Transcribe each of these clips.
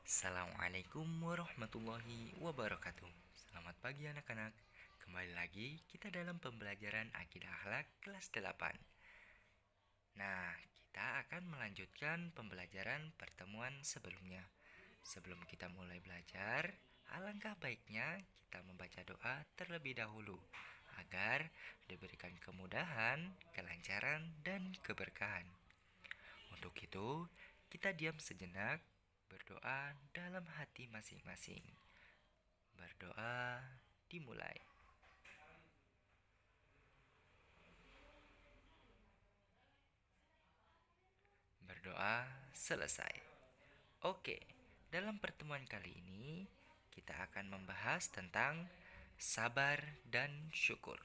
Assalamualaikum warahmatullahi wabarakatuh. Selamat pagi anak-anak. Kembali lagi kita dalam pembelajaran Akidah Akhlak kelas 8. Nah, kita akan melanjutkan pembelajaran pertemuan sebelumnya. Sebelum kita mulai belajar, alangkah baiknya kita membaca doa terlebih dahulu agar diberikan kemudahan, kelancaran, dan keberkahan. Untuk itu, kita diam sejenak, berdoa dalam hati masing-masing. Berdoa dimulai. Berdoa selesai. Oke, dalam pertemuan kali ini kita akan membahas tentang sabar dan syukur.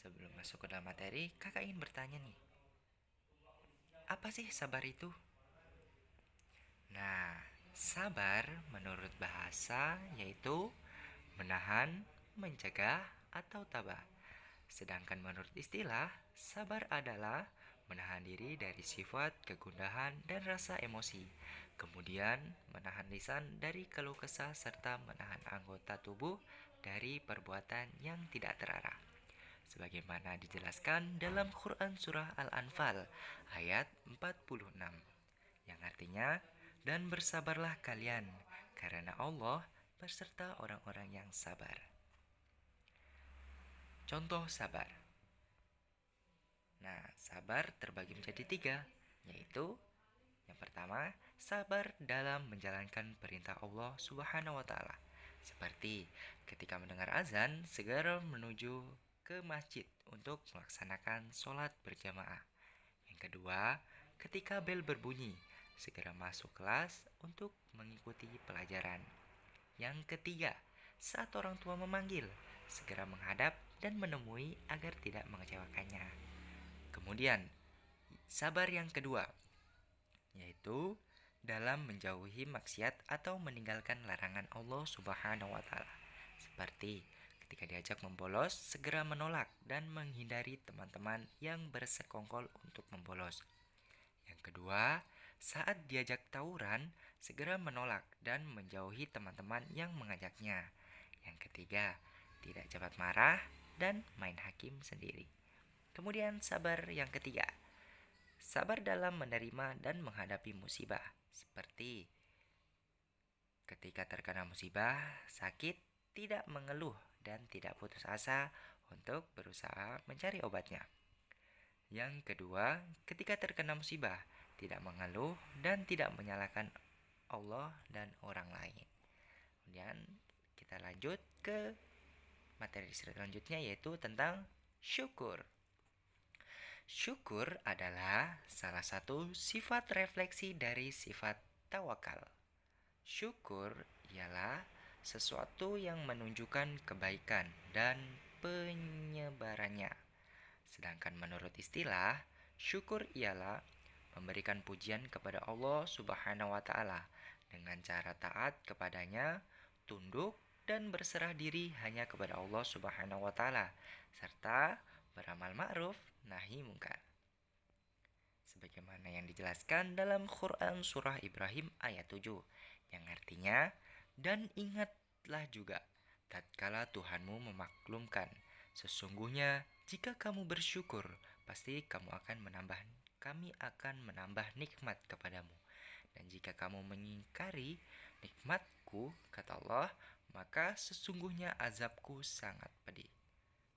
Sebelum masuk ke dalam materi, kakak ingin bertanya nih. Apa sih sabar itu? Nah, sabar menurut bahasa yaitu menahan, mencegah, atau tabah. Sedangkan menurut istilah, sabar adalah menahan diri dari sifat kegundahan dan rasa emosi. Kemudian, menahan lisan dari keluh kesah serta menahan anggota tubuh dari perbuatan yang tidak terarah. Sebagaimana dijelaskan dalam Quran Surah Al-Anfal ayat 46 yang artinya, dan bersabarlah kalian karena Allah berserta orang-orang yang sabar. Contoh sabar. Nah, sabar terbagi menjadi 3, yaitu yang pertama, sabar dalam menjalankan perintah Allah Subhanahu wa taala. Seperti ketika mendengar azan, segera menuju ke masjid untuk melaksanakan sholat berjamaah. Yang kedua, ketika bel berbunyi, segera masuk kelas untuk mengikuti pelajaran. Yang ketiga, saat orang tua memanggil, segera menghadap dan menemui agar tidak mengecewakannya. Kemudian, sabar yang kedua, yaitu dalam menjauhi maksiat atau meninggalkan larangan Allah Subhanahu wa taala. Seperti ketika diajak membolos, segera menolak dan menghindari teman-teman yang bersekongkol untuk membolos. Yang kedua, saat diajak tawuran, segera menolak dan menjauhi teman-teman yang mengajaknya. Yang ketiga, tidak cepat marah dan main hakim sendiri. Kemudian sabar yang ketiga, sabar dalam menerima dan menghadapi musibah. Seperti ketika terkena musibah, sakit, tidak mengeluh dan tidak putus asa untuk berusaha mencari obatnya. Yang kedua, ketika terkena musibah, tidak mengeluh dan tidak menyalahkan Allah dan orang lain. Kemudian kita lanjut ke materi selanjutnya yaitu tentang syukur. Syukur adalah salah satu sifat refleksi dari sifat tawakal. Syukur ialah sesuatu yang menunjukkan kebaikan dan penyebarannya. Sedangkan menurut istilah, syukur ialah memberikan pujian kepada Allah Subhanahu wa taala dengan cara taat kepadanya, tunduk dan berserah diri hanya kepada Allah Subhanahu wa taala serta beramal ma'ruf nahi mungkar. Sebagaimana yang dijelaskan dalam Quran surah Ibrahim ayat 7 yang artinya, dan ingatlah juga tatkala Tuhanmu memaklumkan, sesungguhnya jika kamu bersyukur, pasti kami akan menambah nikmat kepadamu. Dan jika kamu mengingkari nikmatku, kata Allah, maka sesungguhnya azabku sangat pedih.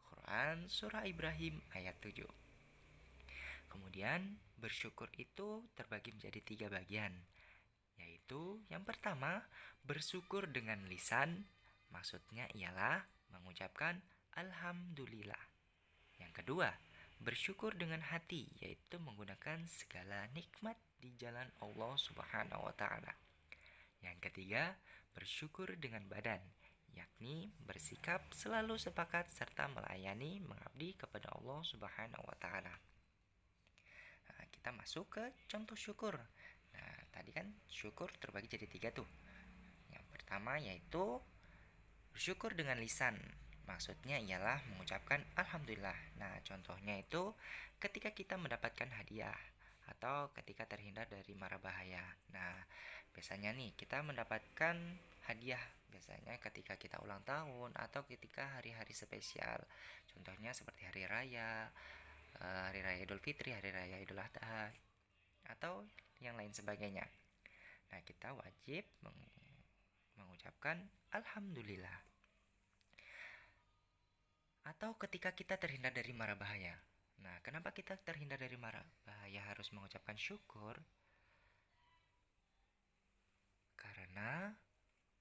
Quran Surah Ibrahim ayat 7. Kemudian bersyukur itu terbagi menjadi 3 bagian, yaitu yang pertama bersyukur dengan lisan, maksudnya ialah mengucapkan Alhamdulillah. Yang kedua, bersyukur dengan hati, yaitu menggunakan segala nikmat di jalan Allah Subhanahu wa taala. Yang ketiga, bersyukur dengan badan, yakni bersikap selalu sepakat serta melayani mengabdi kepada Allah Subhanahu wa taala. Nah, kita masuk ke contoh syukur. Nah, tadi kan syukur terbagi jadi 3 tuh. Yang pertama yaitu bersyukur dengan lisan. Maksudnya ialah mengucapkan Alhamdulillah. Nah, contohnya itu ketika kita mendapatkan hadiah atau ketika terhindar dari mara bahaya. Nah, Biasanya nih kita mendapatkan hadiah biasanya ketika kita ulang tahun atau ketika hari-hari spesial. Contohnya seperti hari raya Idul Fitri, hari raya Idul Adha atau yang lain sebagainya. Nah, kita wajib mengucapkan alhamdulillah. Atau ketika kita terhindar dari mara bahaya. Nah, kenapa kita terhindar dari mara bahaya harus mengucapkan syukur? Karena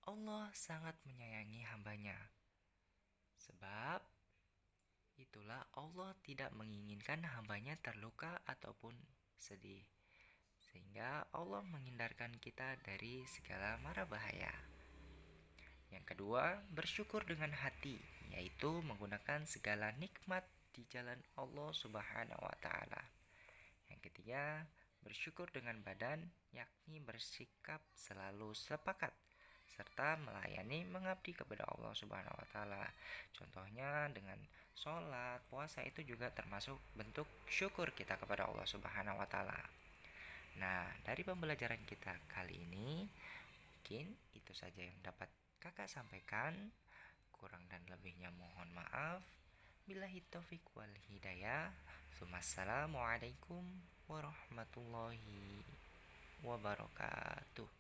Allah sangat menyayangi hambanya. Sebab itulah Allah tidak menginginkan hambanya terluka ataupun sedih. Sehingga Allah menghindarkan kita dari segala mara bahaya. Yang kedua, bersyukur dengan hati, yaitu menggunakan segala nikmat di jalan Allah Subhanahu wa taala. Yang ketiga, bersyukur dengan badan, yakni bersikap selalu sepakat serta melayani mengabdi kepada Allah Subhanahu wa taala. Contohnya dengan sholat, puasa itu juga termasuk bentuk syukur kita kepada Allah Subhanahu wa taala. Nah, dari pembelajaran kita kali ini mungkin itu saja yang dapat Kakak sampaikan. Kurang dan lebihnya mohon maaf. Billahi taufiq wal hidayah. Assalamualaikum warahmatullahi wabarakatuh.